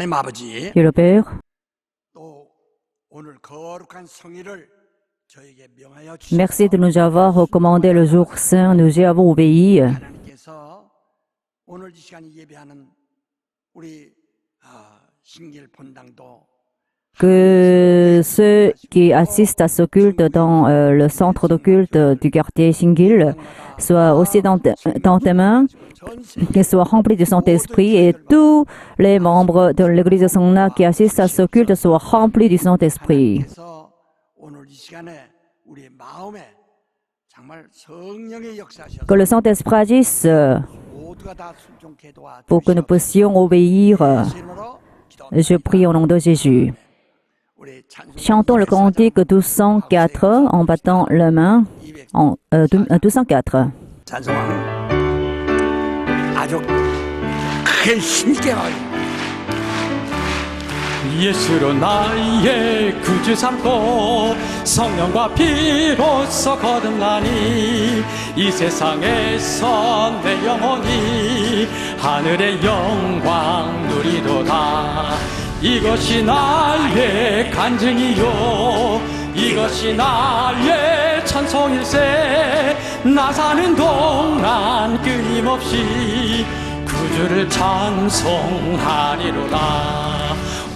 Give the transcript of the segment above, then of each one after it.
하나님 아버지, Dieu le Père, 또 오늘 거룩한 성일을 저에게 명하여 merci 주셔서 de nous avoir recommandé le jour saint. Nous y avons obéi. 하나님께서 오늘 이 시간 예배하는 우리 신길 본당도 Que ceux qui assistent à ce culte dans le centre de culte du quartier Singil soient aussi dans tes mains, qu'ils soient remplis du Saint-Esprit, et tous les membres de l'Église de Sangna qui assistent à ce culte soient remplis du Saint-Esprit. 하나님께서 오늘 이 시간에 우리 마음에 정말 성령의 역사하셔서 Que le Saint-Esprit agisse 모두가 다 순종케 pour que nous puissions obéir. Je prie au nom de Jésus. Chantons le cantique 1204 en battant la main. 1204. 찬송왕 아주 큰 힘있게 말합니다. 예수로 나의 구주 삼고 성령과 피로써 거듭나니 이 세상에서 내 영혼이 하늘의 영광 누리도다. 이것이 나의 간증이요 이것이 나의 찬송일세. 나 사는 동안 끊임없이 구주를 찬송하리로다.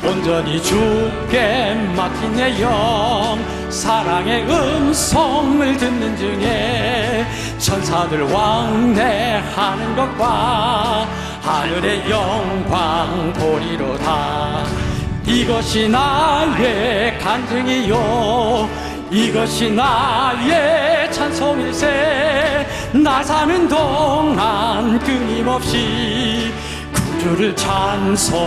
온전히 주께 맡긴 내 영 사랑의 음성을 듣는 중에 천사들 왕래하는 것과 하늘의 영광 보리로다. 이것이 나의 간증이요 이것이 나의 찬송일세. 나 사는 동안 끊임없이 주를 찬송하리로다.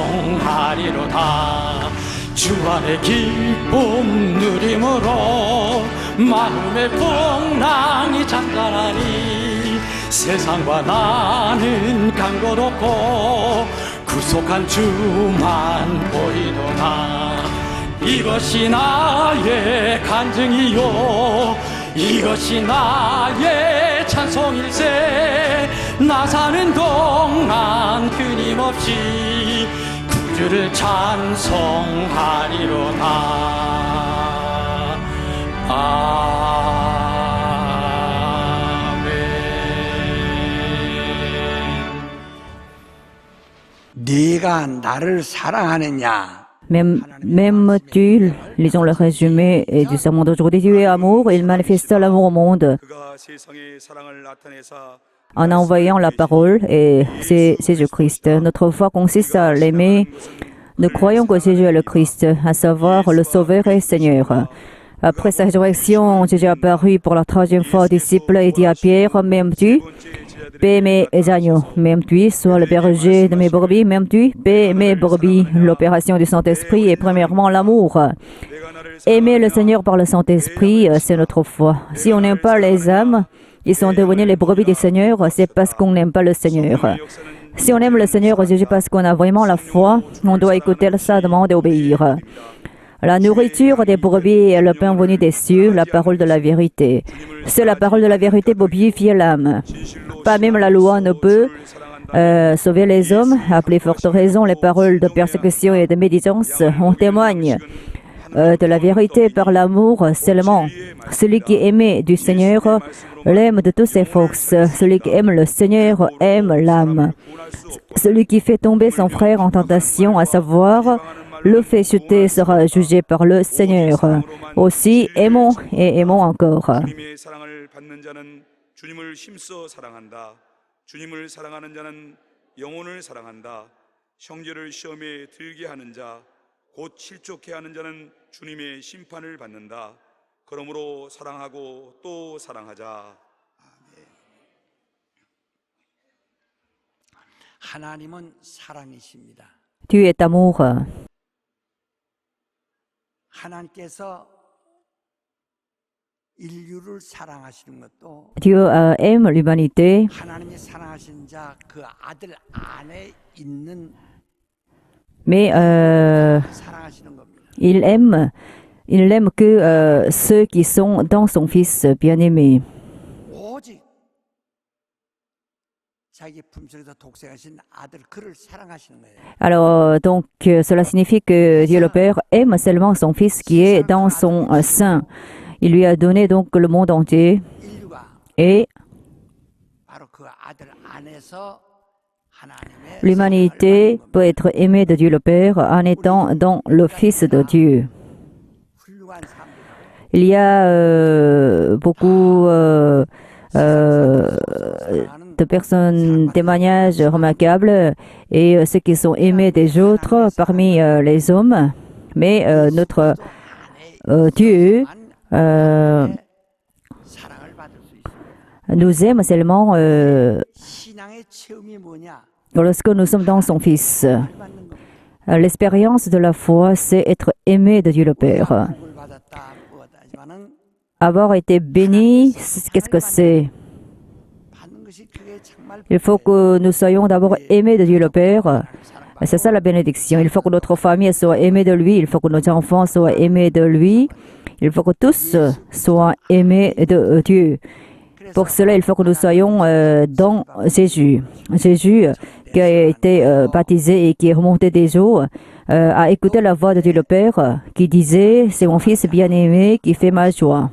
주 안의 기쁨 누림으로 마음의 풍랑이 잠잠하니 세상과 나는 간고롭고 구속한 주만 보이도다. 이것이 나의 간증이요 이것이 나의 찬송일세. 나 사는 동안 끊임없이 구주를 찬송하리로다. 아멘. 네가 나를 사랑하느냐? M'aimes-tu, lisons le résumé du sermon d'aujourd'hui, tu es amour, il manifesta l'amour au monde en envoyant la parole, et c'est Jésus-Christ. Notre foi consiste à l'aimer. Nous croyons que Jésus est le Christ, à savoir le Sauveur et Seigneur. Après sa résurrection, Jésus apparut pour la troisième fois aux disciples et dit à Pierre, m'aimes-tu? Paix mes agneaux, m'aimes-tu? Sois le berger de mes brebis, m'aimes-tu? Paix mes brebis. L'opération du Saint-Esprit est premièrement l'amour. Aimer le Seigneur par le Saint-Esprit, c'est notre foi. Si on n'aime pas les âmes, ils sont devenus les brebis du Seigneur, c'est parce qu'on n'aime pas le Seigneur. Si on aime le Seigneur Jésus parce qu'on a vraiment la foi, on doit écouter sa demande et obéir. La nourriture des brebis est le pain venu des cieux, la parole de la vérité. C'est la parole de la vérité pour vivifier l'âme. Pas même la loi ne peut sauver les hommes. À plus forte raison, les paroles de persécution et de médisance en témoignent de la vérité par l'amour seulement. Celui qui est aimé du Seigneur l'aime de toutes ses forces. Celui qui aime le Seigneur aime l'âme. Celui qui fait tomber son frère en tentation, à savoir le fait chuter, sera jugé par le Seigneur. Aussi, aimons et aimons encore. 주님을 사랑하는 자는 영혼을 사랑한다. 형제를 시험에 들게 하는 자, 곧 실족해 하는 자는 주님의 심판을 받는다. 그러므로 사랑하고 또 사랑하자. 아멘. 하나님은 사랑이십니다. Dieu est amour. 하나님께서 인류를 사랑하시는 것도 Dieu aime l'humanité, 하나님이 사랑하신 자 그 아들 안에 있는 mais 사랑하시는 겁니다. il n'aime que ceux qui sont dans son Fils bien-aimé. 오직 자기 품속에서 독생하신 아들 그를 사랑하시는 거예요. Alors, donc, cela signifie que Dieu le Père aime seulement son Fils qui est dans son sein. Il lui a donné donc le monde entier 인류가 et 바로 그 아들 안에서 하나님의 l'humanité peut être aimée de Dieu le Père en étant dans le Fils de Dieu. 훌륭한 삶. Il y a beaucoup de personnes, témoignages remarquables et ceux qui sont aimés des autres parmi les hommes. Mais notre Dieu 사랑을 받을 수 있습니다. nous aime seulement 신앙의 체험이 뭐냐? lorsque nous sommes dans son Fils. 받는 거. L'expérience de la foi, c'est être aimé de Dieu le Père. 복을 받았다 하지만은 Avoir été béni, qu'est-ce que c'est? 받는 것이 그게 정말 Il faut que nous soyons d'abord aimés de Dieu le Père. C'est ça la bénédiction. Il faut que notre famille soit aimée de lui. Il faut que nos enfants soient aimés de lui. Il faut que tous soient aimés de Dieu. Pour cela, il faut que nous soyons dans Jésus. Jésus, qui a été baptisé et qui est remonté des eaux, a écouté la voix de Dieu le Père qui disait « C'est mon fils bien-aimé qui fait ma joie ».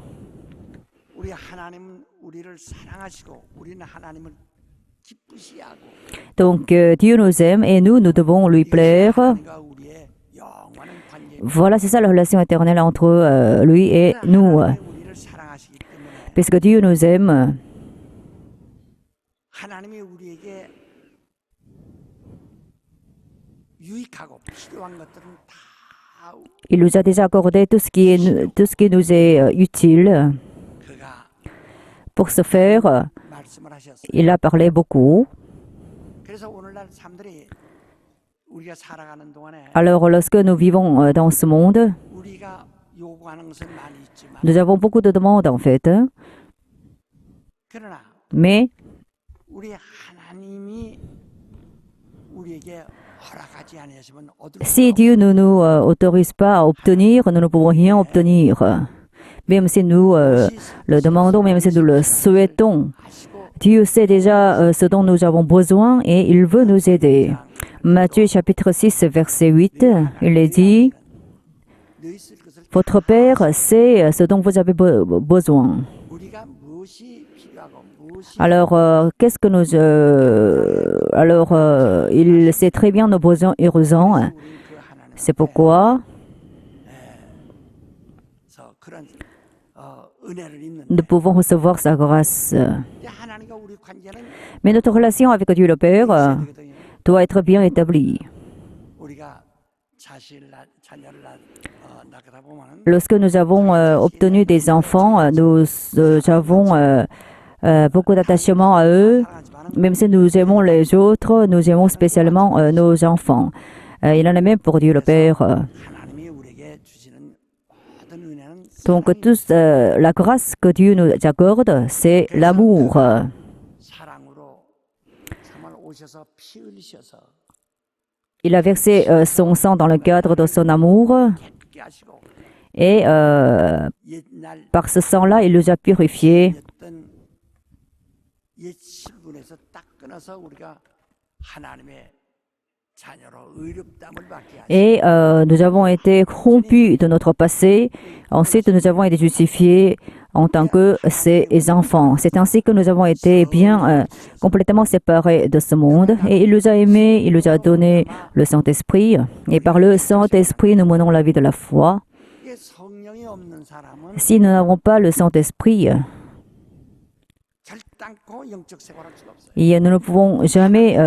우리 하나님은 우리를 사랑하시고 우리는 하나님을 기쁘시하고 Donc Dieu nous aime et nous devons lui plaire. 하나님과 우리의 영원한 관계. Voilà, c'est ça la relation éternelle entre lui et nous. 하나님이 우리를 사랑하시기 때문에 Puisque Dieu nous aime, 하나님이 우리에게 유익하고 필요한 것들은 다 il nous a déjà accordé tout ce qui nous est utile. 그가 Pour ce faire, 말씀을 하셨어요. il a parlé beaucoup. 그래서 오늘날 사람들이 우리가 살아가는 동안에 Alors, lorsque nous vivons dans ce monde, 우리가 요구하는 것은 많이 있지만 nous avons beaucoup de demandes en fait. 그러나 Mais 우리 하나님이 우리에게 허락하지 아니하시면 얻을 수 si Dieu ne nous autorise pas à obtenir, nous ne pouvons rien obtenir. Même si nous le demandons, même si nous le souhaitons, 하시고 Dieu sait déjà ce dont nous avons besoin et il veut nous aider. Matthieu chapitre 6, verset 8, il est dit, 너 있을 것을 votre Père sait ce dont vous avez besoin. 우리가 무엇이 필요하고 무엇이 Alors, qu'est-ce que nous... il sait très bien nos besoins urgents. 우리 그 하나님 C'est pourquoi 그래서 그런 은혜를 입는 nous pouvons recevoir sa grâce. 하나님과 우리 관계는 Mais notre relation avec Dieu le Père 되거든요. doit être bien établie. 우리가 자녀를 낳다 보면은 Lorsque nous avons obtenu des enfants, nous avons beaucoup d'attachement à eux. 사랑하지만은 Même si nous aimons les autres, nous aimons spécialement nos enfants. Il en est même pour Dieu le Père. 하나님이 우리에게 주시는 모든 은혜는 Donc, la grâce que Dieu nous accorde, c'est l'amour. 사랑으로 정말 오셔서 피 흘리셔서 Il a versé son sang dans le cadre de son amour 깨끗게 하시고 et 옛날 par ce sang-là, il nous a purifiés. 였던 옛 신분에서 딱 끊어서 우리가 하나님의 자녀로 의롭다함을 받게 하시고 Et nous avons été rompus de notre passé. Ensuite, nous avons été justifiés en tant que ses enfants. C'est ainsi que nous avons été bien complètement séparés de ce monde. Et il nous a aimés, il nous a donné le Saint-Esprit. Et par le Saint-Esprit, nous menons la vie de la foi. 이게 성령이 없는 사람은 Si nous n'avons pas le Saint-Esprit, 결단코 영적 생활할 수가 없어요. et nous ne pouvons jamais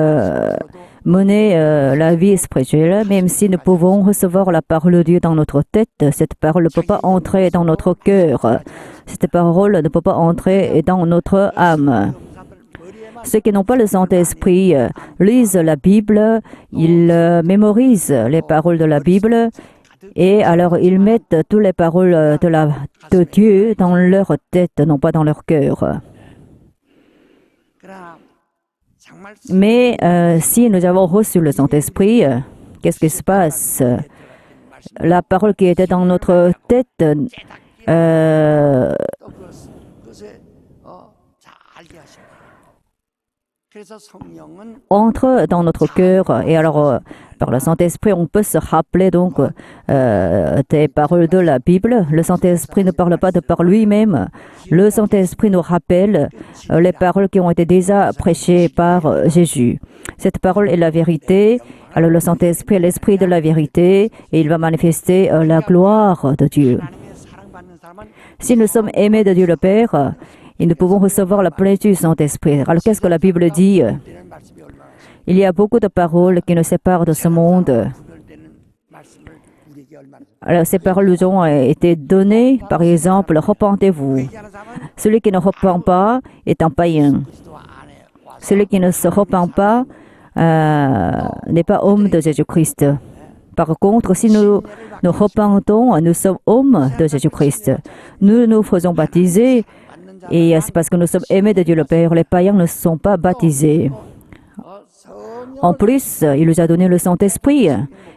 mener la vie spirituelle, même si nous pouvons recevoir la parole de Dieu dans notre tête, cette parole ne peut pas entrer dans notre cœur. Cette parole ne peut pas entrer dans notre âme. 사람들 머리에만 Ceux qui n'ont pas le Saint-Esprit lisent la Bible, ils mémorisent les paroles de la Bible et alors ils mettent toutes les paroles de Dieu dans leur tête, non pas dans leur cœur. 그러나 정말 Mais si nous avons reçu le Saint-Esprit, qu'est-ce qui se passe? La parole qui était dans notre tête, 또 그것에 잘 알게 하십니다. 그래서 성령은 entre dans notre cœur. Et alors, par le Saint-Esprit, on peut se rappeler donc des paroles de la Bible. Le Saint-Esprit ne parle pas de par lui-même. Le Saint-Esprit nous rappelle les paroles qui ont été déjà prêchées par Jésus. Cette parole est la vérité. Alors, le Saint-Esprit est l'Esprit de la vérité et il va manifester la gloire de Dieu. 하나님의 사랑받는 사람은 Si nous sommes aimés de Dieu le Père, et nous pouvons recevoir la plénitude du Saint-Esprit. Alors, qu'est-ce que la Bible dit? 이런 말씀이 얼마나 Il y a beaucoup de paroles qui nous séparent de ce monde. 구별되는 말씀을 우리에게 얼마나 Alors, ces paroles nous ont été données. Par exemple, repentez-vous. 회개하는 사람은 Celui qui ne repent pas est un païen. 그리스도 안에 와서 Celui qui ne se repent pas n'est pas homme de Jésus-Christ. Par contre, si nous nous repentons, nous sommes hommes de Jésus-Christ. Nous nous faisons baptiser et c'est parce que nous sommes aimés de Dieu le Père. Les païens ne sont pas baptisés. 성령 En plus, il nous a donné le Saint-Esprit.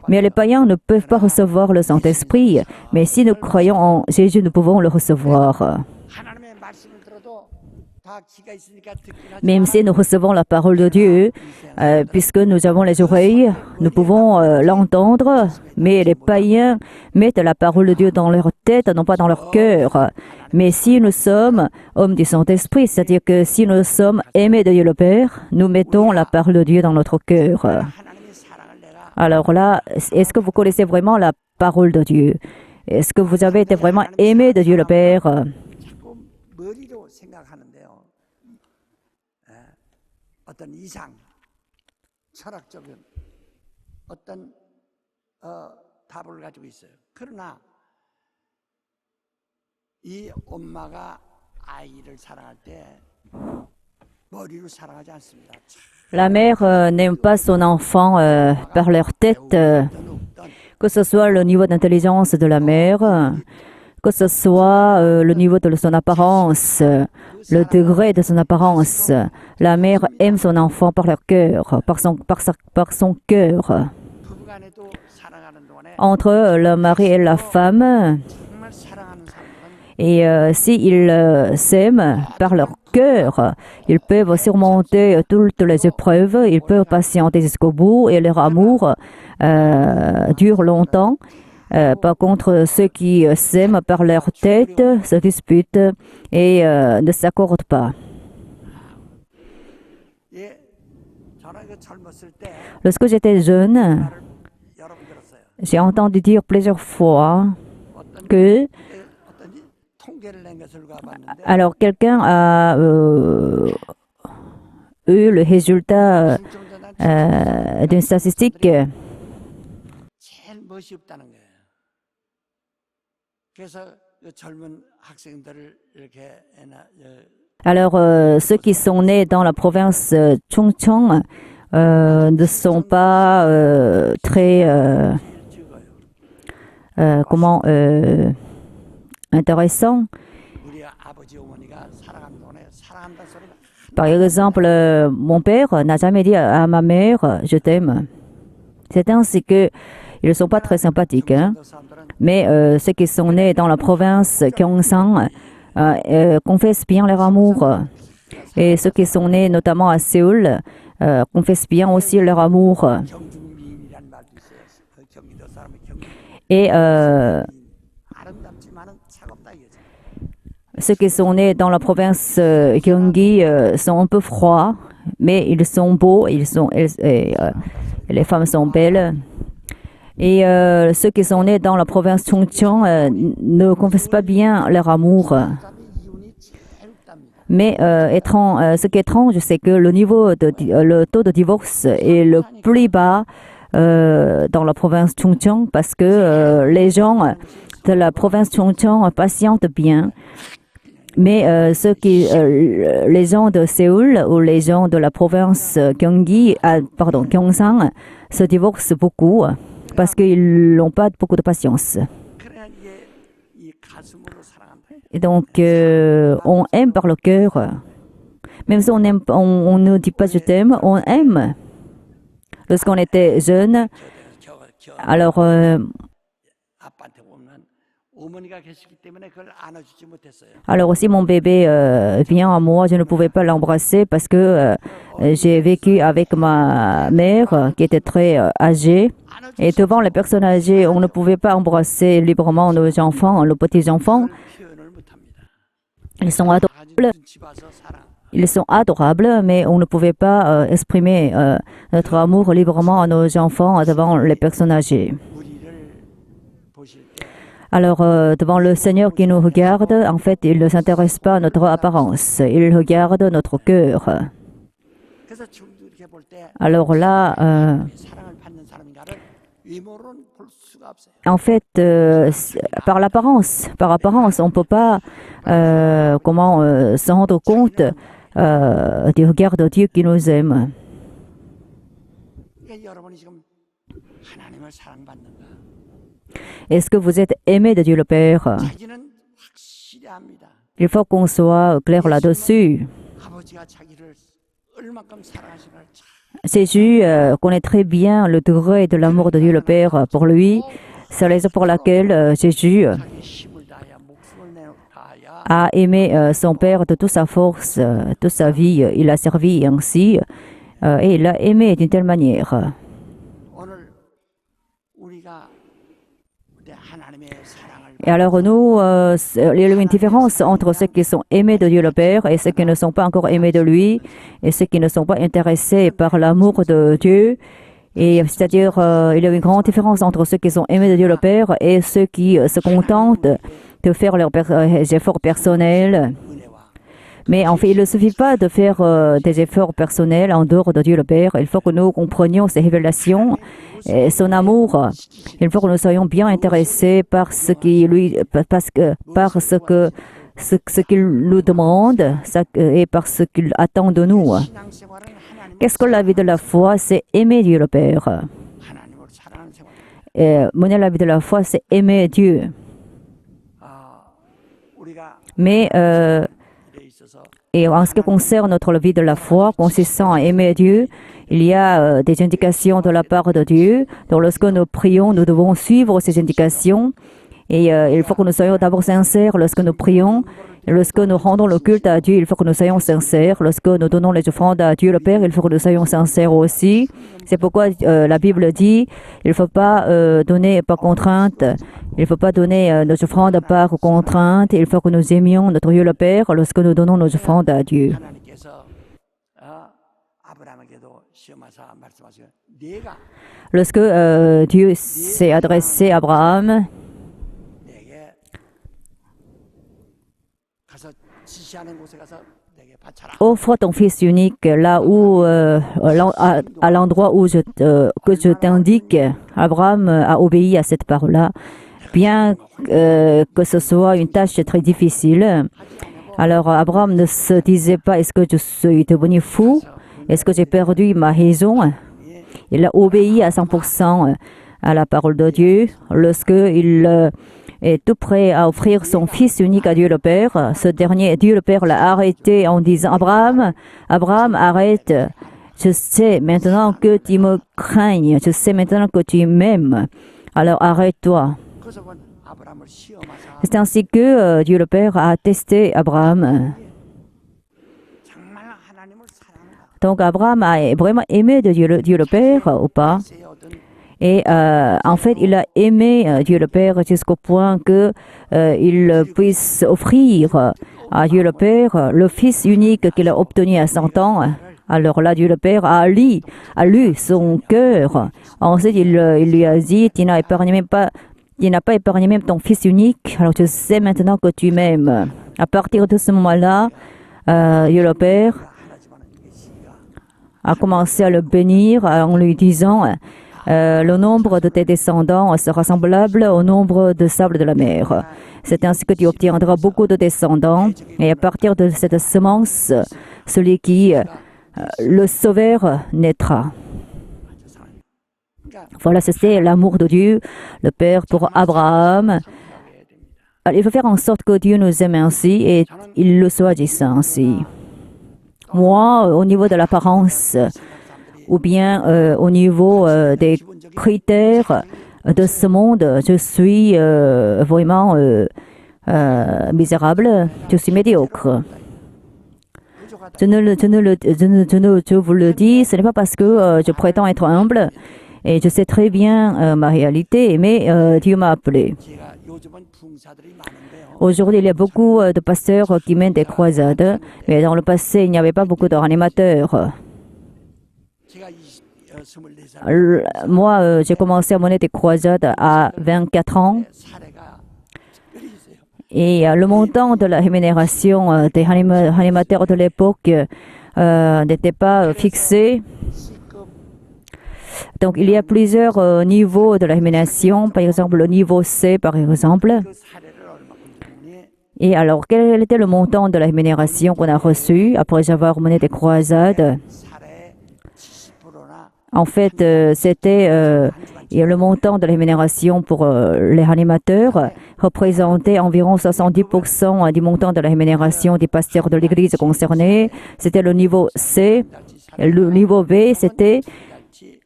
Mais les païens ne peuvent pas recevoir le Saint-Esprit. Mais si nous croyons en Jésus, nous pouvons le recevoir. 하나님의 말씀을 들어도 다 귀가 있으니까 듣긴 Même si nous recevons la parole de Dieu, puisque nous avons les oreilles, nous pouvons l'entendre, mais les païens mettent la parole de Dieu dans leur tête, non pas dans leur cœur. Mais si nous sommes hommes du Saint-Esprit, c'est-à-dire que si nous sommes aimés de Dieu le Père, nous mettons la parole de Dieu dans notre cœur. 하나님의 사랑을 내가 Alors là, est-ce que vous connaissez vraiment la parole de Dieu? Est-ce que vous avez été vraiment aimé de Dieu le Père? 자꾸 머리로 생각하는데요. 예, 어떤 이상, 철학적인 어떤 답을 가지고 있어요. 그러나 이 엄마가 아이를 사랑할 때 머리로 사랑하지 않습니다. La mère n'aime pas son enfant par leur tête, que ce soit le niveau d'intelligence de la mère, que ce soit le niveau de son apparence, le degré de son apparence. La mère aime son enfant par leur cœur, par son cœur. 부부간에도 사랑하는 동안에 Entre le mari et la femme, 정말 사랑하는 사람은 et s'ils s'aiment par leur cœur, ils peuvent surmonter toutes les épreuves, ils peuvent patienter jusqu'au bout et leur amour dure longtemps. Par contre, ceux qui s'aiment par leur tête se disputent et ne s'accordent pas. 예, 저는 그 젊었을 때 Lorsque j'étais jeune, 여러 번 들었어요. j'ai entendu dire plusieurs fois 어떤 que, 어떤 통계를 낸 것을 봤는데 alors quelqu'un a eu le résultat d'une statistique. 제일 멋이 없다는 거예요. 그래서 그 젊은 학생들을 이렇게 Alors, ceux qui sont nés dans la province Chongcheong ne sont pas très, intéressants. 우리 아버지 어머니가 사랑하는 동안에 사랑한다는 소리가 Par exemple, mon père n'a jamais dit à ma mère « je t'aime ». C'est ainsi que ils ne sont pas très sympathiques. Hein? 그 사람들은 Mais ceux qui sont nés dans la province Gyeongsang confessent bien leur amour. Et ceux qui sont nés notamment à Séoul confessent bien aussi leur amour. 경중미인이라는 말도 있어요. 그 경기도 사람이 경중 Et 아름답지만은 차갑다 이거죠. ceux qui sont nés dans la province Gyeonggi sont un peu froids, mais ils sont beaux, les femmes sont belles. Et ceux qui sont nés dans la province Chongcheong ne confessent pas bien leur amour. 사람이 이혼이 제일 없답니다. Mais ce qui est étrange, c'est que le taux de divorce est le plus bas dans la province Chongcheong parce que les gens de la province Chongcheong patientent bien. Mais les gens de Séoul ou les gens de la province Gyeongsang se divorcent beaucoup parce qu'ils n'ont pas beaucoup de patience. 그래야 이게 이 가슴으로 사랑한다. Et donc, on aime par le cœur. Même si on ne dit pas je t'aime, on aime. Lorsqu'on était jeune, alors 아빠한테 보면 어머니가 계시기 때문에 그걸 안아주지 못했어요. Alors si mon bébé vient à moi, je ne pouvais pas l'embrasser parce que j'ai vécu avec ma mère qui était très âgée. Et devant les personnes âgées, on ne pouvait pas embrasser librement nos enfants, nos petits-enfants. 표현을 못합니다. Ils sont 다 가진 adorables. 눈치 봐서 사랑. Ils sont adorables, mais on ne pouvait pas exprimer notre amour librement à nos enfants devant les personnes âgées. 우리를 보실 때 Alors, devant le Seigneur qui nous regarde, en fait, il ne s'intéresse pas à notre apparence, il regarde notre cœur. 그래서 지금도 이렇게 볼 때 Alors là, 사랑을 받는 사람인가를 외모로는 볼 수가 없어요. en fait, par apparence, on ne peut pas se rendre compte du regard de Dieu qui nous aime. 그러니까 여러분이 지금 하나님을 사랑받는가? Est-ce que vous êtes aimé de Dieu le Père? 자기는 확실히 압니다. Il faut qu'on soit clair là-dessus. 아버지가 자기를 얼마큼 사랑하시는가를 참 Jésus connaît très bien le degré de l'amour de Dieu le Père pour lui. C'est la raison pour laquelle Jésus 자기 힘을 다하여 목숨을 다하여 a aimé son Père de toute sa force, toute sa vie. Il a servi ainsi et il l'a aimé d'une telle manière. 오늘 우리가 우리 하나님의 사랑을 Et alors nous, il y a une différence entre ceux qui sont aimés de Dieu le Père et ceux qui ne sont pas encore aimés de lui et ceux qui ne sont pas intéressés par l'amour de Dieu. Et c'est-à-dire, il y a une grande différence entre ceux qui sont aimés de Dieu le Père et ceux qui se contentent de faire leurs efforts personnels. 은혜와 Mais en fait, il ne suffit pas de faire des efforts personnels en dehors de Dieu le Père. Il faut que nous comprenions ses révélations et son amour. Il faut que nous soyons bien intéressés par ce qu'il nous demande et par ce qu'il attend de nous. 신앙생활은 하나님을 Qu'est-ce que la vie de la foi? C'est aimer Dieu le Père. 하나님을 사랑하는 생활. Et mener la vie de la foi, c'est aimer Dieu. 우리가 Mais 일에 있어서 et en ce qui concerne notre vie de la foi, consistant à aimer Dieu, il y a des indications de la part de Dieu. Donc lorsque nous prions, nous devons suivre ces indications. Et il faut que nous soyons d'abord sincères lorsque nous prions. Et lorsque nous rendons le culte à Dieu, il faut que nous soyons sincères. Lorsque nous donnons les offrandes à Dieu le Père, il faut que nous soyons sincères aussi. C'est pourquoi la Bible dit, il ne faut pas donner par contrainte. Il ne faut pas donner nos offrandes par contrainte. Il faut que nous aimions notre Dieu le Père lorsque nous donnons nos offrandes à Dieu. 하나님께서 아브라함에게도 시험하사 말씀하시고 내가 Lorsque Dieu s'est adressé à Abraham, 내게 가서 지시하는 곳에 가서 내게 바쳐라. offre ton fils unique là où, à l'endroit où que je t'indique. Abraham a obéi à cette parole-là, bien que ce soit une tâche très difficile. Alors Abraham ne se disait pas, est-ce que je suis devenu fou? Est-ce que j'ai perdu ma raison? Il a obéi à 100% à la parole de Dieu. Lorsqu'il est tout prêt à offrir son fils unique à Dieu le Père, ce dernier, Dieu le Père l'a arrêté en disant, Abraham, arrête. Je sais maintenant que tu me craignes. Je sais maintenant que tu m'aimes. Alors arrête-toi. 그래서 아브라함을 시험하사 C'est ainsi que Dieu le Père a testé Abraham. 정말 하나님을 사랑한다. Donc Abraham a vraiment aimé de Dieu le Père ou pas? 제 어떤 Et en fait, il a aimé Dieu le Père jusqu'au point que il puisse offrir à Dieu le Père le Fils unique qu'il a obtenu à 100 ans. Alors là, Dieu le Père a lu son cœur. Ensuite, il lui a dit, tu n'as pas épargné même ton Fils unique. Alors je sais maintenant que tu m'aimes. À partir de ce moment-là, Dieu le Père 하나지만 이게 시가 a commencé à le bénir en lui disant, le nombre de tes descendants sera semblable au nombre de sable de la mer. C'est ainsi que tu obtiendras beaucoup de descendants. Et à partir de cette semence, celui qui le Sauveur naîtra. 그러니까 Voilà, c'était l'amour de Dieu, le Père pour Abraham. Il faut faire en sorte que Dieu nous aime ainsi et il le soit dit ainsi. Moi, au niveau de l'apparence, ou bien au niveau des critères de ce monde. Je suis vraiment misérable. Je suis médiocre. Je vous le dis, ce n'est pas parce que je prétends être humble et je sais très bien ma réalité, mais Dieu m'a appelé. 제가 요즘은 부흥사들이 많은데요. Aujourd'hui, il y a beaucoup de pasteurs qui mènent des croisades, mais dans le passé, il n'y avait pas beaucoup de réanimateurs. 제가 24살 Moi, j'ai commencé à mener des croisades à 24 ans 사례가 특별히 있어요. et le montant de la rémunération des réanimateurs de l'époque n'était pas fixé. C급 Donc, il y a plusieurs niveaux de la rémunération, par exemple le niveau C, par exemple. 그 사례를 얼마큼 때문에 Et alors, quel était le montant de la rémunération qu'on a reçu après avoir mené des croisades? 사례 70%나 En fait, c'était et le montant de la rémunération pour les animateurs représentait environ 70% du montant de la rémunération des pasteurs de l'église concernée. C'était le niveau C. Le niveau B, c'était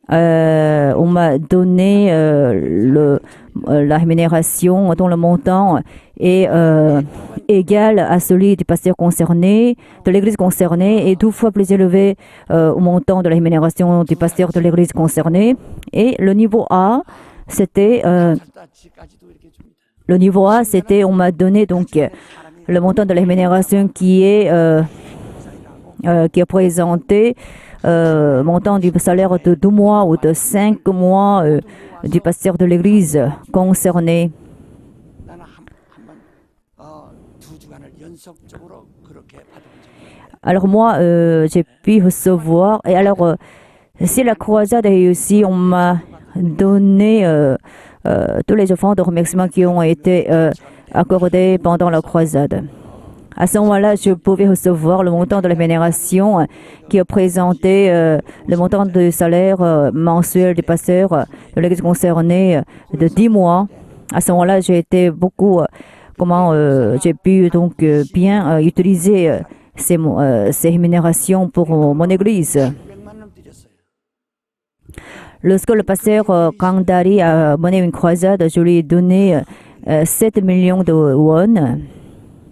on m'a donné la rémunération dont le montant est égal à celui du pasteur concerné, de l'église concernée, et 12 fois plus élevé au montant de la rémunération du pasteur de l'église concernée. Et le niveau A, c'était on m'a donné donc le montant de la rémunération qui est présenté montant du salaire de 2 mois ou de 5 mois du pasteur de l'église concerné. 나는 한번 2주간을 연속적으로 그렇게 받은 적이 있어요. Alors moi, j'ai pu recevoir. Et alors, si la croisade a réussi, on m'a donné tous les offrandes de remerciement qui ont été accordées pendant la croisade. À ce moment-là, je pouvais recevoir le montant de la rémunération qui représentait le montant du salaire mensuel du pasteur de l'église concernée de 10 mois. À ce moment-là, j'ai été beaucoup, j'ai pu donc bien utiliser ces rémunérations pour mon église. 600만 원 드렸어요. Lorsque le pasteur Kangdari a mené une croisade, je lui ai donné 7 millions de won.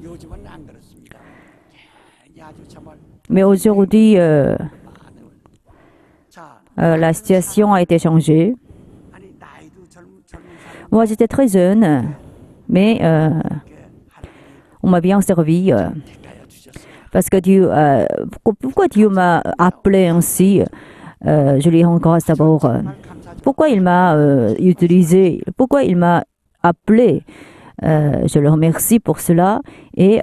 요즘은 안 그렇습니다. 아주 정말 Mais aujourd'hui, 자, la situation a été changée. 아니 나이도 젊은 사람 Moi, j'étais très jeune, mais on m'a bien servi. 가여 주셨어요. Parce que Dieu, pourquoi Dieu m'a appelé ainsi? Je lui rends grâce d'abord. 정말 감사하죠. Pourquoi il m'a utilisé? Pourquoi il m'a appelé? Je le remercie pour cela. Et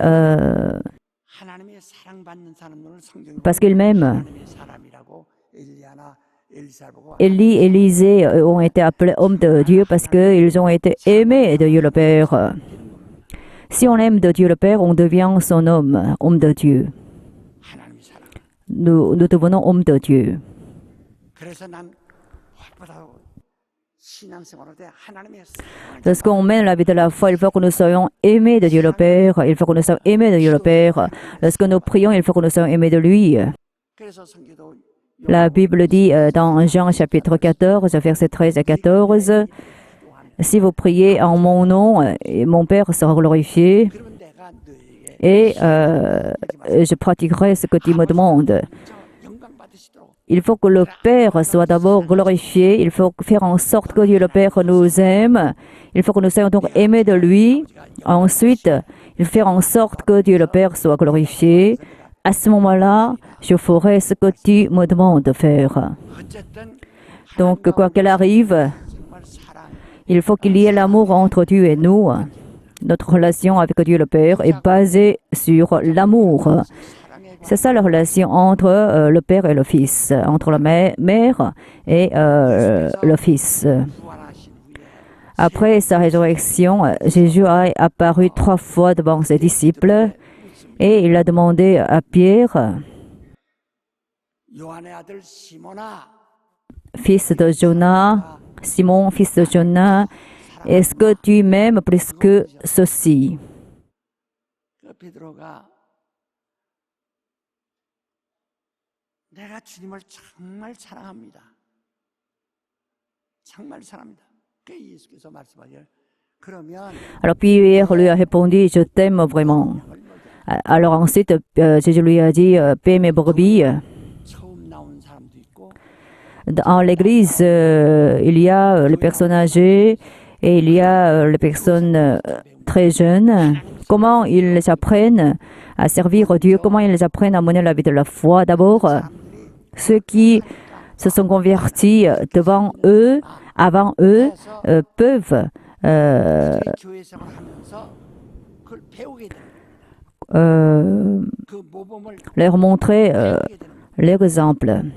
하나님의 사랑받는 사람들을 성경에 parce qu'il m'aime. 하나님의 사람이라고 엘리야나 엘리사를 보고 Élie et Élisée ont été appelés hommes de Dieu parce qu'ils ont été aimés de Dieu le Père. Si on aime de Dieu le Père, on devient son homme de Dieu. 하나님의 사랑. Nous devenons hommes de Dieu. 그래서 난 무엇보다 신앙생활할 때 하나님의 사랑을 Lorsqu'on mène la vie de la foi, il faut que nous soyons aimés de Dieu le Père. Il faut que nous soyons aimés de Dieu le Père. Lorsque nous prions, il faut que nous soyons aimés de lui. 그래서 성기도 La Bible dit dans Jean chapitre 14, versets 13 à 14, si vous priez en mon nom, mon Père sera glorifié 그러면 내가 너에게 et je pratiquerai ce que tu me demandes. 영광 받으시도록 Il faut que le Père soit d'abord glorifié. Il faut faire en sorte que Dieu le Père nous aime. Il faut que nous soyons donc aimés de lui. Ensuite, il faut faire en sorte que Dieu le Père soit glorifié. À ce moment-là, je ferai ce que tu me demandes de faire. 어쨌든 Donc, quoi qu'il arrive, 정말 사랑 il faut qu'il y ait l'amour entre Dieu et nous. Notre relation avec Dieu le Père est basée sur l'amour. 사랑의 C'est ça la relation entre le Père et le Fils, entre la mère et le Fils. 부활하신 후에 Après sa résurrection, Jésus a apparu 3 fois devant ses disciples et il a demandé à Pierre, 요한의 아들 시몬아 fils de Jonas, Simon, fils de Jonas, est-ce que tu m'aimes plus que ceci? 그 베드로가 내가 주님을 정말 사랑합니다. 정말 사랑합니다. 예수께서 말씀하여 그러면 Alors Pierre lui a répondu, je t'aime vraiment. Alors ensuite, Jésus lui a dit, paie mes brebis. 처음 나온 사람도 있고 Dans l'église, il y a les personnes âgées et il y a les personnes très jeunes. Comment ils apprennent à servir Dieu? Comment ils apprennent à mener la vie de la foi? D'abord, ceux qui se sont convertis devant eux, avant eux, peuvent 교회 생활하면서 그걸 배우게 됩니다. 그 모범을 leur montrer 배우게 되는 거예요. l'exemple.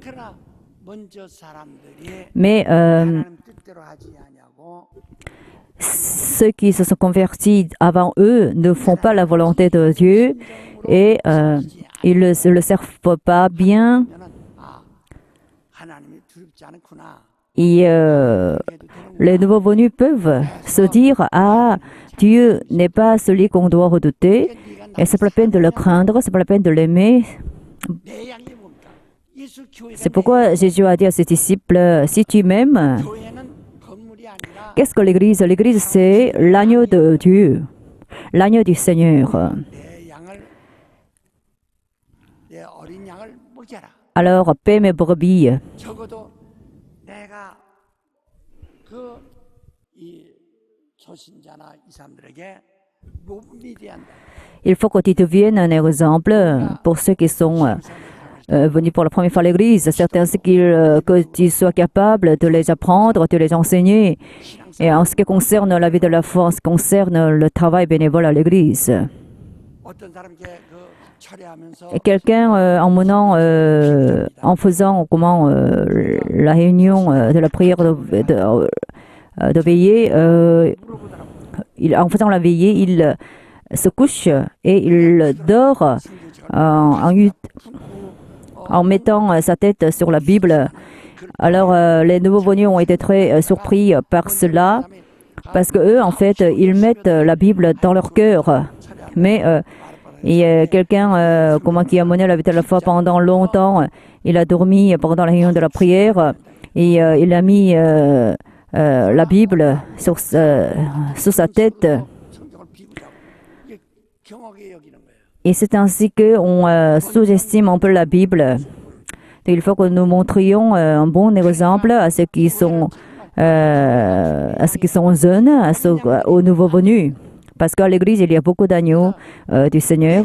그러나 먼저 사람들이 Mais 하나님 뜻대로 하지 않냐고 ceux qui se sont convertis avant eux ne font pas la volonté de Dieu et ils ne le servent pas bien. 그러면은 하나님이 두렵지 않구나. Et les nouveaux venus peuvent se dire, ah, Dieu n'est pas celui qu'on doit redouter, et c'est pas la peine de le craindre, c'est pas la peine de l'aimer. 내 양이 뭡니까? 예수 교회가 C'est pourquoi Jésus a dit à ses disciples, si tu m'aimes, 교회는 건물이 아니라 qu'est-ce que l'Église? L'Église, c'est l'agneau de Dieu, l'agneau du Seigneur. 내 양을 내 어린 양을 먹여라. Alors, paie mes brebis. 적어도 내가 이 초신자나 이 사람들에게 모범이 돼야 한다. Il faut que tu deviennes un exemple pour ceux qui sont venus pour la première fois à l'Église. Certains, c'est que tu sois capable de les apprendre, de les enseigner. Et en ce qui concerne la vie de la foi, en ce qui concerne le travail bénévole à l'Église. 어떤 사람에게 철회하면서 Et quelqu'un en faisant la réunion de la prière de veillée, en faisant la veillée, il se couche et il dort en mettant sa tête sur la Bible. Alors les nouveaux venus ont été très surpris par cela parce que eux, en fait, ils mettent la Bible dans leur cœur. Mais il y a quelqu'un qui a mené la vie de la foi pendant longtemps. Il a dormi pendant la réunion de la prière et il a mis la Bible sur sa tête. 성경을 비우자고 이게 경하게 여기는 거예요. Et c'est ainsi qu'on sous-estime un peu la Bible. Il faut que nous montrions un bon exemple à ceux qui sont jeunes, aux nouveaux venus. Parce qu'à l'église, il y a beaucoup d'agneaux du Seigneur.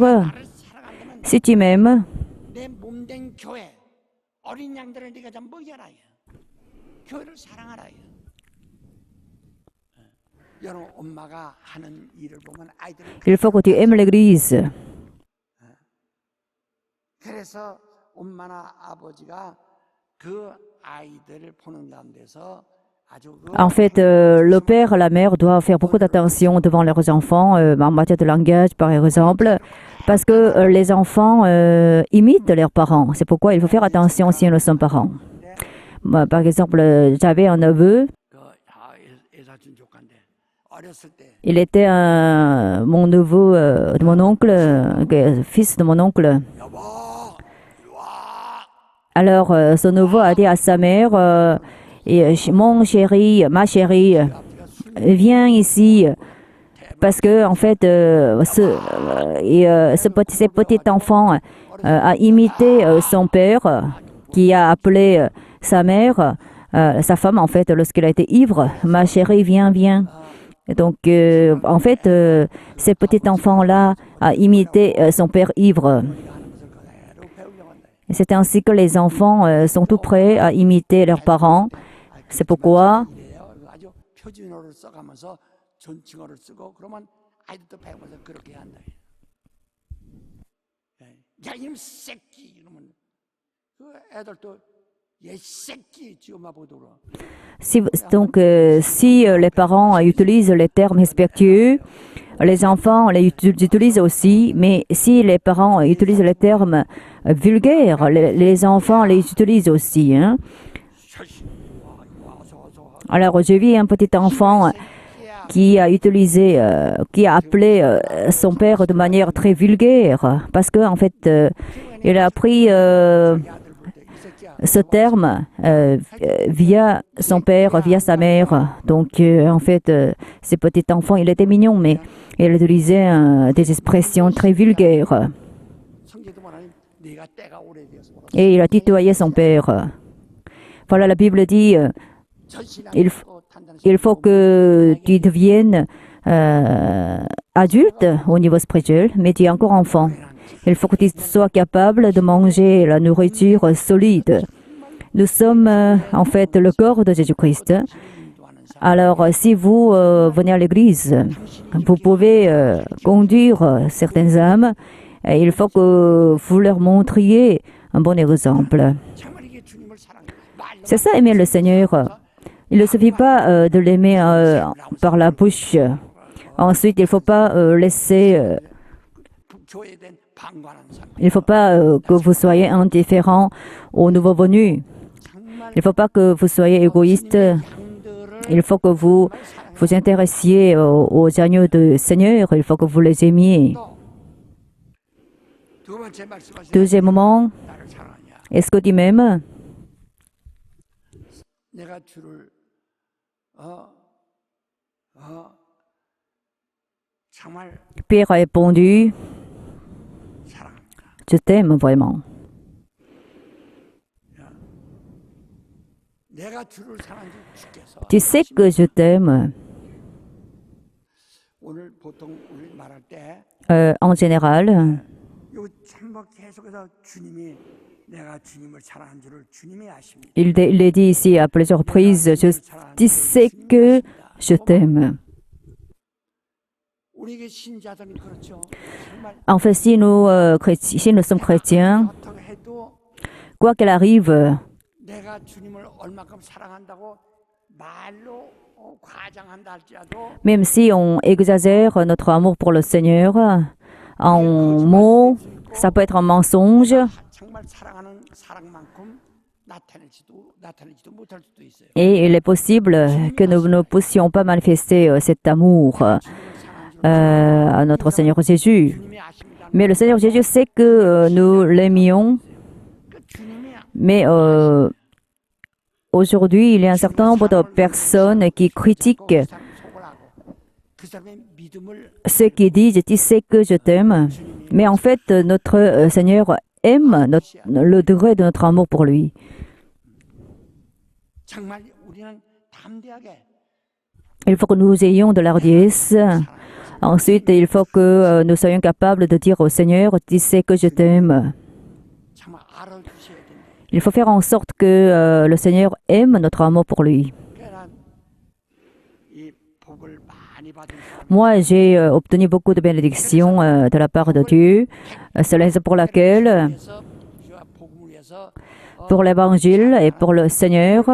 Si tu m'aimes, 내 몸된 교회 어린 양들을 네가 좀 먹여라. 교회를 사랑하라. 여러분 엄마가 하는 일을 보면 아이들은 il faut que tu aimes l'église. 그래서 엄마나 아버지가 그 아이들을 보는 가운데서 아주 En fait, le père et la mère doivent faire beaucoup d'attention devant leurs enfants en matière de langage, par exemple, parce que les enfants imitent leurs parents. C'est pourquoi il faut faire attention si nous sommes parents. Par exemple, j'avais un neveu, 애사준 조카인데 어렸을 때 il était mon neveu de mon oncle, fils de mon oncle. 여보 이리 와 Alors, ce neveu a dit à sa mère, mon chéri, ma chérie, viens ici. Parce que, en fait, ce petit enfant a imité son père, qui a appelé sa mère, sa femme, en fait, lorsqu'il a été ivre. Ma chérie, viens, viens. Et donc, en fait, ce petit enfant-là a imité son père ivre. Et c'est ainsi que les enfants sont tout prêts à imiter leurs parents. C'est pourquoi 아주 표준어를 써가면서 존칭어를 쓰고 그러면 아이들도 배우면서 그렇게 한다. 야 이놈 새끼 이러면 그 애들도 얘 새끼 지엄마 보도록. si les parents utilisent les termes respectueux, les enfants les utilisent aussi, mais si les parents utilisent les termes vulgaires, les enfants les utilisent aussi. Hein. Alors, j'ai vu un petit enfant qui a appelé son père de manière très vulgaire, parce que en fait, il a appris ce terme via son père, via sa mère. Donc, en fait, ce petit enfant, il était mignon, mais il utilisait des expressions très vulgaires. 성경도 말하는 네가 때가 오래되어서 Et il a tutoyé son père. Voilà, la Bible dit, il faut que tu deviennes adulte au niveau spirituel, mais tu es encore enfant. Il faut que tu sois capable de manger la nourriture solide. Nous sommes en fait le corps de Jésus-Christ. Alors, si vous venez à l'église, vous pouvez conduire certaines âmes. Et il faut que vous leur montriez un bon exemple. 정말 이게 주님을 사랑해. C'est ça, aimer le Seigneur. Il ne suffit pas de l'aimer par la bouche. Ensuite, il ne faut pas laisser... 교회에 대한 방관한 삶. il ne faut pas que vous soyez indifférent aux nouveaux venus. 정말 Il ne faut pas que vous soyez égoïste. 양들을 Il faut que vous vous intéressiez aux agneaux du Seigneur. Il faut que vous les aimiez. 두 번째 말씀하신 Deuxièmement, 나를 사랑하냐? est-ce que tu m'aimes? 내가 주를 정말 Pierre a répondu, 사랑합니다. je t'aime vraiment. 내가 주를 사랑하는 주께서 Tu sais que je t'aime. 오늘 보통 우리 말할 때 En général, 요 참뭐 계속해서 주님이 내가 주님을 사랑한 줄을 주님이 아십니다. il est dit ici à plusieurs reprises, tu sais que je t'aime. 우리에게 신자들은 그렇죠. 정말 En fait, si nous sommes chrétiens, 어떻게 해도 quoi qu'il arrive, 내가 주님을 얼마큼 사랑한다고 말로 과장한다 할지라도 même si on exagère notre amour pour le Seigneur, en mots, ça peut être un mensonge. 정말 사랑하는 사랑만큼 나타내지도 못할 수도 있어요. Et il est possible que nous ne puissions pas manifester cet amour à notre Seigneur Jésus. 주님이 아십니다. Mais le Seigneur Jésus sait que nous l'aimions. 그 주님이 Mais aujourd'hui, il y a un certain nombre de personnes qui critiquent 그 사람 속을 하고 그 사람의 믿음을 ceux qui disent tu sais que je t'aime. Mais en fait, notre Seigneur aime le degré de notre amour pour lui. 정말 우리는 담대하게 Il faut que nous ayons de l'ardiesse. Ensuite, il faut que nous soyons capables de dire au Seigneur tu sais que je t'aime. 정말 알아주셔야 된다. Il faut faire en sorte que le Seigneur aime notre amour pour lui. 그러나 이 복을 많이 받은 사람 Moi, j'ai obtenu beaucoup de bénédictions de la part de Dieu. C'est la raison pour laquelle, 위해서 주와 복음을 위해서 pour l'Évangile et pour le Seigneur,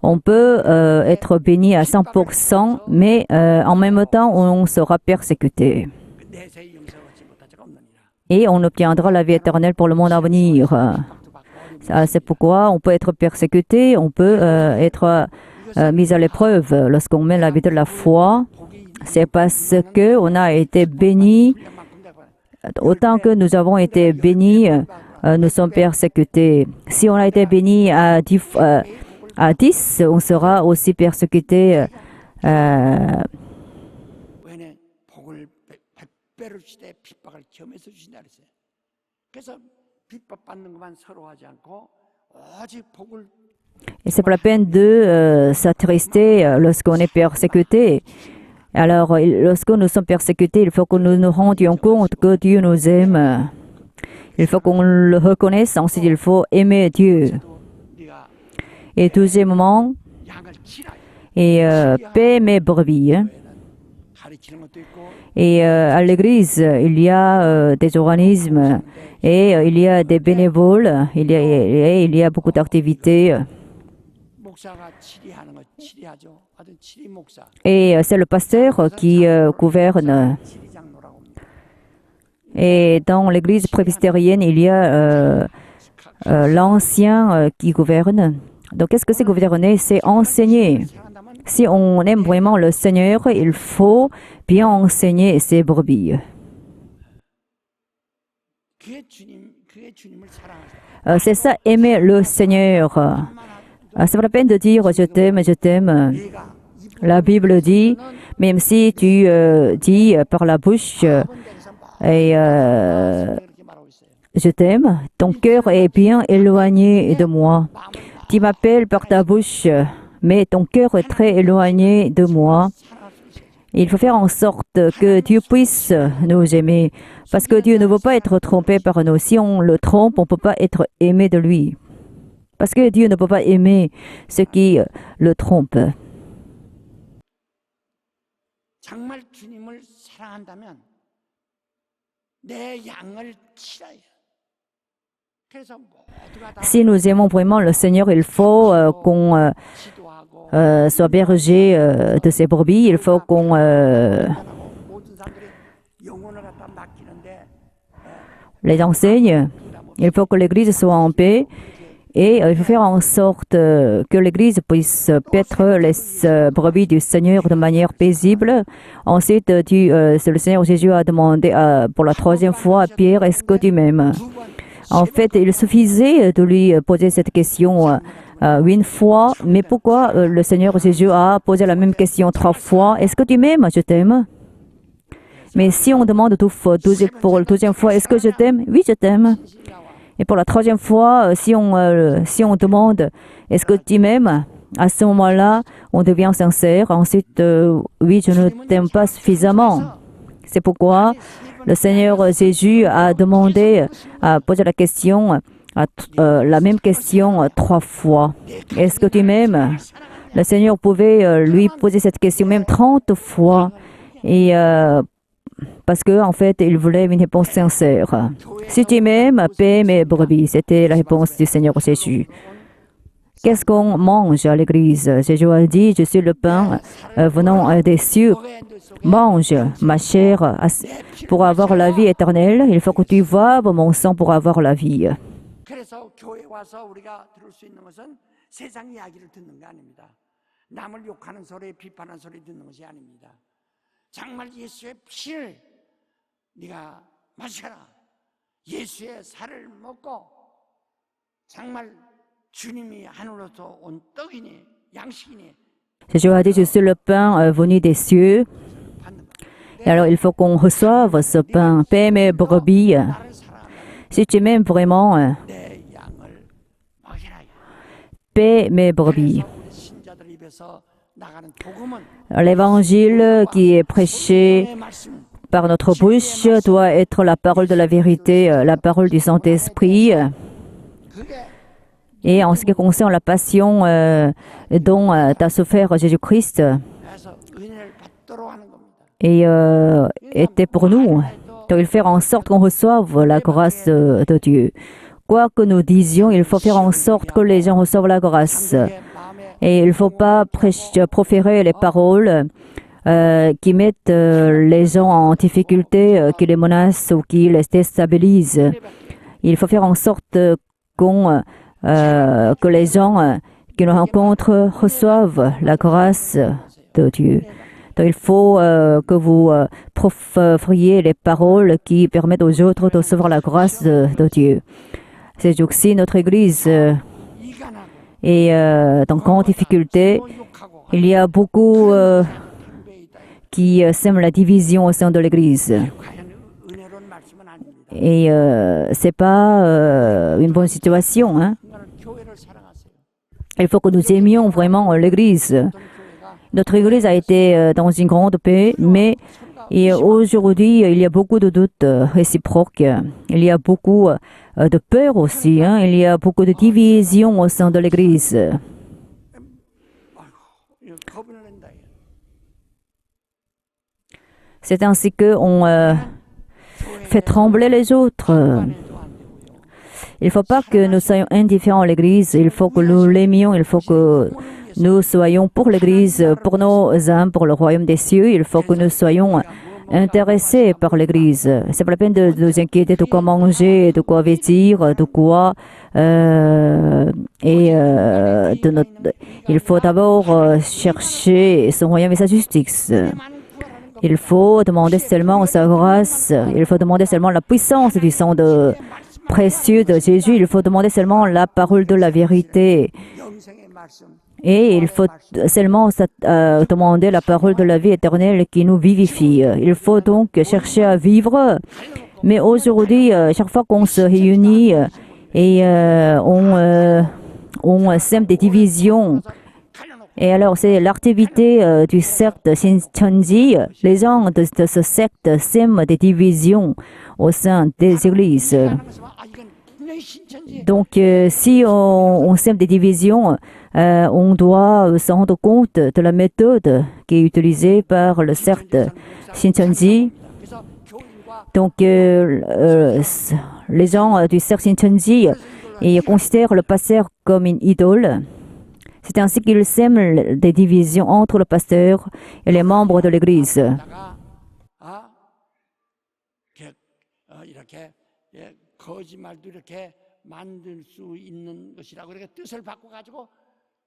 on peut être béni à 100%, mais en même temps, on sera persécuté. 내세의 영생을 얻지 못한 자가 없느니라. Et on obtiendra la vie éternelle pour le monde à venir. C'est pourquoi on peut être persécuté, on peut être mis à l'épreuve lorsqu'on met la vie de la foi. C'est parce que on a été béni, autant que nous avons été bénis, nous sommes persécutés. Si on a été béni à 10, on sera aussi persécuté. 왜냐 복을 100배로 주되 핍박을 겸해서 주신다 그랬어요. 그래서 핍박받는 것만 서러워하지 않고 오직 복을 Et c'est pas la peine de s'attrister lorsqu'on est persécuté. Alors, lorsque nous sommes persécutés, il faut que nous nous rendions compte que Dieu nous aime. Il faut qu'on le reconnaisse. Ensuite, il faut aimer Dieu. 네가 Et deuxièmement, 양을 치라. et paix mes brebis. 가르치는 것도 있고 Et à l'église, il y a des organismes et il y a des bénévoles. Il y a beaucoup d'activités. 목사가 치리하는 거 치리하죠. 하여튼 치리 목사, Et c'est le pasteur qui gouverne. 치리 장로라고 합니다. Et dans l'église presbytérienne, il y a l'ancien qui gouverne. Donc, qu'est-ce que c'est gouverner? C'est enseigner. 사랑한다면 Si on aime vraiment le Seigneur, il faut bien enseigner ses brebis. 그의 주님을 사랑하세요. C'est ça, aimer le Seigneur. C'est pas la peine de dire je t'aime, je t'aime. 네가 입으로 La Bible dit, même si tu dis par la bouche et 그렇게 말하고 있어요. je t'aime, ton cœur est bien éloigné de moi. Tu m'appelles par ta bouche, mais ton cœur est très éloigné de moi. 사랑할 수 있어요. Il faut faire en sorte que Dieu puisse nous aimer, parce que Dieu ne veut pas être trompé par nous. Si on le trompe, on ne peut pas être aimé de lui. Parce que Dieu ne peut pas aimer ceux qui le trompent. 정말 주님을 사랑한다면 내 양을 치라요. 그래서 모두가 다 Si nous aimons vraiment le Seigneur, il faut qu'on 지도하고 soit berger de ses brebis. Il faut qu'on 모든 사람들이 영혼을 갖다 맡기는데 les enseigne. Il faut que l'Église soit en paix. Et il faut faire en sorte que l'Église puisse paître les brebis du Seigneur de manière paisible. Ensuite, le Seigneur Jésus a demandé pour la troisième fois à Pierre, est-ce que tu m'aimes? En fait, il suffisait de lui poser cette question une fois, mais pourquoi le Seigneur Jésus a posé la même question 3 fois? Est-ce que tu m'aimes? Je t'aime. Mais si on demande pour la deuxième fois, est-ce que je t'aime? Oui, je t'aime. Et pour la troisième fois, si on demande, est-ce que tu m'aimes? À ce moment-là, on devient sincère. Ensuite, oui, je ne t'aime pas suffisamment. C'est pourquoi le Seigneur Jésus a demandé, a posé la question, la même question 3 fois. Est-ce que tu m'aimes? Le Seigneur pouvait lui poser cette question même 30 fois. Et parce que en fait, il voulait une réponse sincère. Si tu m'aimes, paie mes brebis. C'était la réponse du Seigneur Jésus. Qu'est-ce qu'on mange à l'église? Jésus a dit, je suis le pain venant des cieux. Mange ma chair pour avoir la vie éternelle. Il faut que tu boives mon sang pour avoir la vie. 그래서 교회 와서 우리가 들을 수 있는 것은 세상 이야기를 듣는 게 아닙니다. 남을 욕하는 소리, 비판하는 소리 듣는 것이 아닙니다. 정말 예수의 피를 네가 마셔라. 예수의 살을 먹고 정말 주님이 하늘로서 온 떡이니 양식이니 Jésus a dit, je suis le pain venu des cieux. 받는 거. Et alors, il faut qu'on reçoive ce pain. Paie mes brebis. 나를 사랑하면 Si tu m'aimes vraiment, 내 양을 먹이라. paie mes brebis. 그래서 우리 신자들 입에서 나가는 복음은 L'évangile qui est prêché 의 말씀 par notre bouche doit être la parole de la vérité, la parole du Saint-Esprit. 그게 Et en ce qui concerne la passion dont a souffert Jésus-Christ, 그래서 은혜를 받도록 하는 겁니다. et était pour nous. Donc, il faut faire en sorte qu'on reçoive la grâce de Dieu. Quoi que nous disions, il faut faire en sorte que les gens reçoivent la grâce. 내 마음에 Et il ne faut pas proférer les paroles qui mettent les gens en difficulté, qui les menacent ou qui les déstabilisent. Il faut faire en sorte que les gens qui nous rencontrent reçoivent la grâce de Dieu. Donc, il faut que vous profériez les paroles qui permettent aux autres de recevoir la grâce de Dieu. Ces jours-ci, notre Église 이간하고 est en grande difficulté. 욕하고 Il y a beaucoup 분배에 있다. qui sèment la division au sein de l'Église. 과연 은혜로운 말씀은 아닙니다. Et c'est pas une bonne situation. Hein. 인간은 교회를 사랑하세요. Il faut que nous aimions vraiment l'Église. 어떤 교회가 Notre Église a été dans une grande paix, mais aujourd'hui, il y a beaucoup de doutes réciproques. Il y a beaucoup de peur aussi. Hein. Il y a beaucoup de divisions au sein de l'Église. 이거 겁을 낸다. 이거. C'est ainsi qu'on fait trembler les autres. 해도 안 되고요. Il ne faut pas que nous soyons indifférents à l'Église. Il faut que nous l'aimions. Il faut que nous soyons pour l'Église, pour nos âmes, pour le royaume des cieux. Il faut que nous soyons intéressés par l'Église. C'est pas la peine de nous inquiéter de quoi manger, de quoi vêtir, de quoi. Il faut d'abord chercher son royaume et sa justice. Il faut demander seulement sa grâce. Il faut demander seulement la puissance du sang de précieux de Jésus. Il faut demander seulement la parole de la vérité. 영생의 말씀, Et il faut seulement demander la parole de la vie éternelle qui nous vivifie. Il faut donc chercher à vivre. Mais aujourd'hui, chaque fois qu'on se réunit et on sème des divisions, et alors c'est l'activité du secte Shincheonji. Les gens de ce secte sèment des divisions au sein des églises. 이건 분명히 신천지 Donc, si on sème des divisions, on doit se rendre compte de la méthode qui est utilisée par le secte Shincheonji. 그래서 교인과 Donc, les gens du secte Shincheonji ils considèrent le pasteur comme une idole. C'est ainsi qu'ils sèment des divisions entre le pasteur et les membres de l'Église. 다가 이렇게 거짓말도 이렇게 만들 수 있는 것이라고 그렇게 뜻을 바꿔 가지고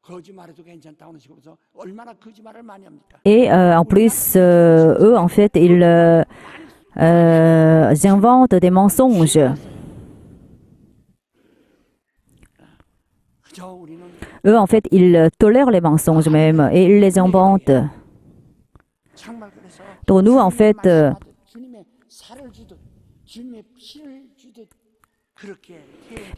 거짓말해도 괜찮다고 하는 식으로 해서 얼마나 거짓말을 많이 합니까? Et en plus, eux, en fait, ils inventent des mensonges. 그저 우리는 Eux, en fait, ils tolèrent les mensonges même et ils les inventent. 정말 그래서 Donc nous, en fait, 주님의 살을 주듯 주님의 피를 주듯 그렇게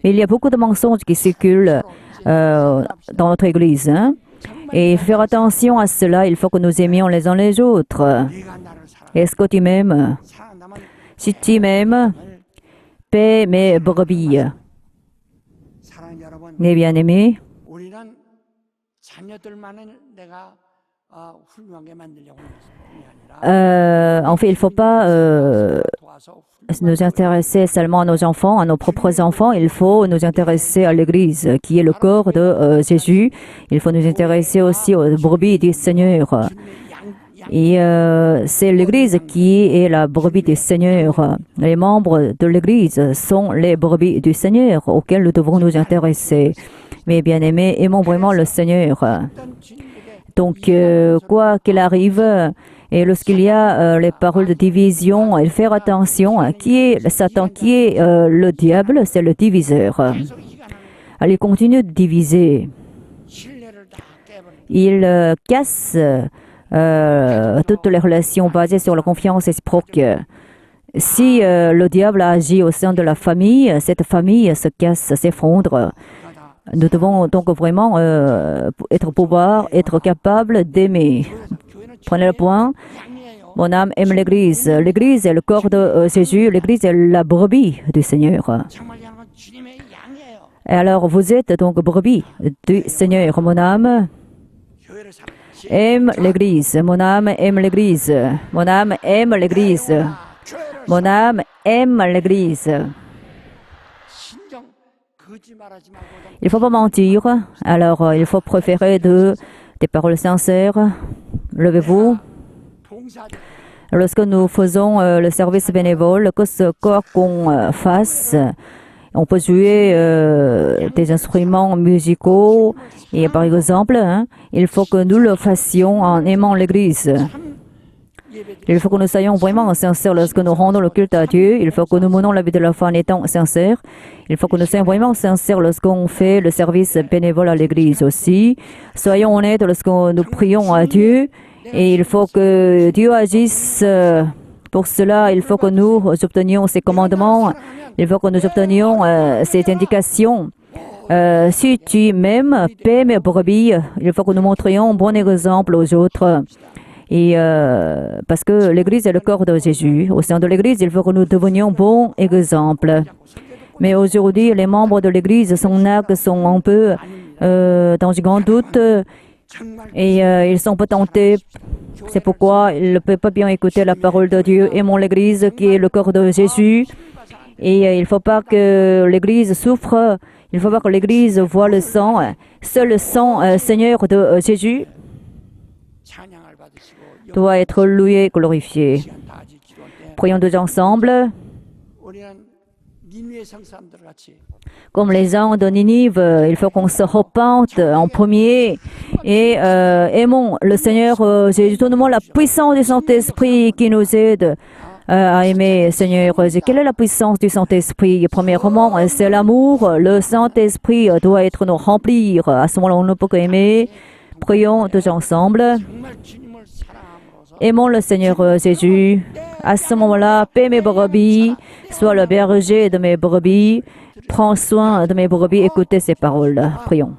mais il y a beaucoup de mensonges qui circulent dans notre Église. Hein. Et faire attention à cela, il faut que nous aimions les uns les autres. 네가 나를 사랑 Est-ce que tu m'aimes? 사랑한다면 Si tu m'aimes, paie mes brebis. 사랑 여러분 Mes bien-aimés, 우리는 자녀들만은 내가 훌륭하게 만들려고 하는 것이 아니라 en fait, il ne faut pas 도와서 nous intéresser seulement à nos enfants, à nos propres enfants. Il faut nous intéresser à l'Église, qui est le corps de Jésus. Il faut nous intéresser aussi aux brebis du Seigneur. Et c'est l'Église qui est la brebis du Seigneur. Les membres de l'Église sont les brebis du Seigneur auxquels nous devons nous intéresser. Mes bien-aimés, aimons vraiment le Seigneur. Donc, quoi qu'il arrive, et lorsqu'il y a les paroles de division, il faut faire attention. Qui est Satan? Qui est le diable? C'est le diviseur. Il continue de diviser. 신뢰를 다 깨버리는 Il casse toutes les relations basées sur la confiance réciproque. Si le diable agit au sein de la famille, cette famille se casse, s'effondre. Nous devons donc vraiment être capables d'aimer. Prenez le point. 양이에요. Mon âme aime l'Église. L'Église est le corps de Jésus. L'Église est la brebis du Seigneur. 정말 여러분 주님의 양이에요. Et alors, vous êtes donc brebis du Seigneur. Mon âme 교회를 사랑하시. aime l'Église. Mon âme aime l'Église. Mon âme aime l'Église. 교회를 Mon âme aime l'Église. 신정 거짓말하지 말고 Il ne faut pas mentir. Alors, il faut préférer des paroles sincères. Levez-vous. 봉사자 Lorsque nous faisons le service bénévole, quoi qu'on fasse, on peut jouer des instruments musicaux. Et par exemple, hein, il faut que nous le fassions en aimant l'Église. Il faut que nous soyons vraiment sincères lorsque nous rendons le culte à Dieu. Il faut que nous menons la vie de la foi en étant sincères. Il faut que nous soyons vraiment sincères lorsqu'on fait le service bénévole à l'Église aussi. Soyons honnêtes lorsque nous prions à Dieu. Et il faut que Dieu agisse. Pour cela, il faut que nous obtenions ses commandements. Il faut que nous obtenions ses indications. Si tu m'aimes, paie mes brebis. Il faut que nous montrions un bon exemple aux autres. Et parce que l'Église est le corps de Jésus. Au sein de l'Église, il faut que nous devenions bons exemples. Mais aujourd'hui, les membres de l'Église sont un peu dans un grand doute et ils sont pas tentés. C'est pourquoi ils ne peuvent pas bien écouter la parole de Dieu. Aimons l'Église qui est le corps de Jésus. Et il ne faut pas que l'Église souffre. Il ne faut pas que l'Église voie le sang. Seul le sang Seigneur de Jésus 찬양을 받으시고 doit être loué, glorifié. 시간 다 같이 기도할 때 Prions tous ensemble. 우리는 니누의 성사람들 같이 Comme les gens de Ninive, il faut qu'on se repente en premier et aimons le Seigneur Jésus. Donnons-moi la puissance du Saint-Esprit qui nous aide à aimer, Seigneur. Quelle est la puissance du Saint-Esprit? Premièrement, c'est l'amour. Le Saint-Esprit doit être nous remplir. À ce moment-là, on ne peut qu'aimer. Prions tous ensemble. 정말 주님을 사랑함으로써 Aimons le Seigneur Jésus. À ce moment-là, paie mes brebis. Sois le berger de mes brebis. Prends soin de mes brebis. Écoutez ces paroles. Prions.